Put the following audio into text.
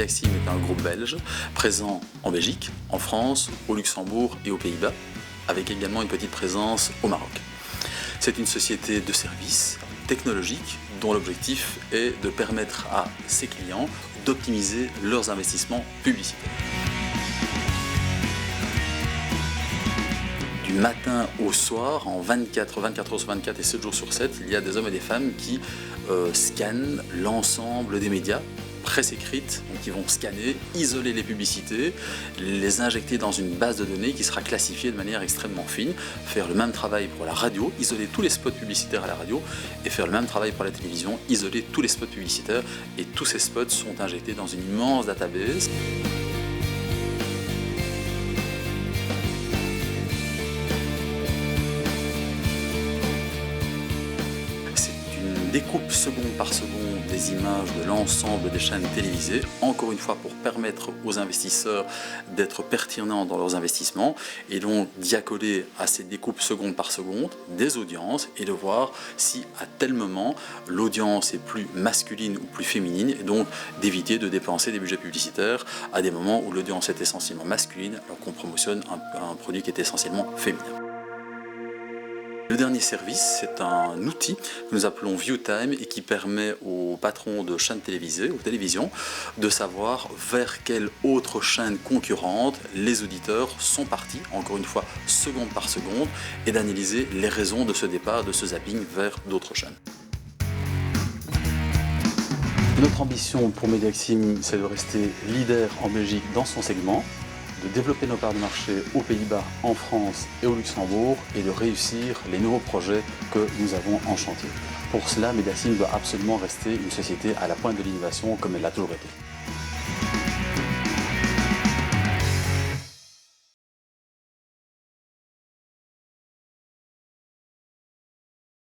Mediaxim est un groupe belge présent en Belgique, en France, au Luxembourg et aux Pays-Bas, avec également une petite présence au Maroc. C'est une société de services technologiques dont l'objectif est de permettre à ses clients d'optimiser leurs investissements publicitaires. Du matin au soir, en 24 heures sur 24 et 7 jours sur 7, il y a des hommes et des femmes qui scannent l'ensemble des médias, presse écrite, donc ils vont scanner, isoler les publicités, les injecter dans une base de données qui sera classifiée de manière extrêmement fine, faire le même travail pour la radio, isoler tous les spots publicitaires à la radio, et faire le même travail pour la télévision, isoler tous les spots publicitaires, et tous ces spots sont injectés dans une immense database. Découpe seconde par seconde des images de l'ensemble des chaînes télévisées, encore une fois pour permettre aux investisseurs d'être pertinents dans leurs investissements et donc d'y accoler à ces découpes seconde par seconde des audiences et de voir si à tel moment l'audience est plus masculine ou plus féminine et donc d'éviter de dépenser des budgets publicitaires à des moments où l'audience est essentiellement masculine alors qu'on promotionne un produit qui est essentiellement féminin. Le dernier service, c'est un outil que nous appelons ViewTime et qui permet aux patrons de chaînes télévisées, aux télévisions, de savoir vers quelle autre chaîne concurrente les auditeurs sont partis, encore une fois, seconde par seconde, et d'analyser les raisons de ce départ, de ce zapping vers d'autres chaînes. Notre ambition pour Mediaxim, c'est de rester leader en Belgique dans son segment, de développer nos parts de marché aux Pays-Bas, en France et au Luxembourg et de réussir les nouveaux projets que nous avons en chantier. Pour cela, Mediaxim doit absolument rester une société à la pointe de l'innovation comme elle l'a toujours été.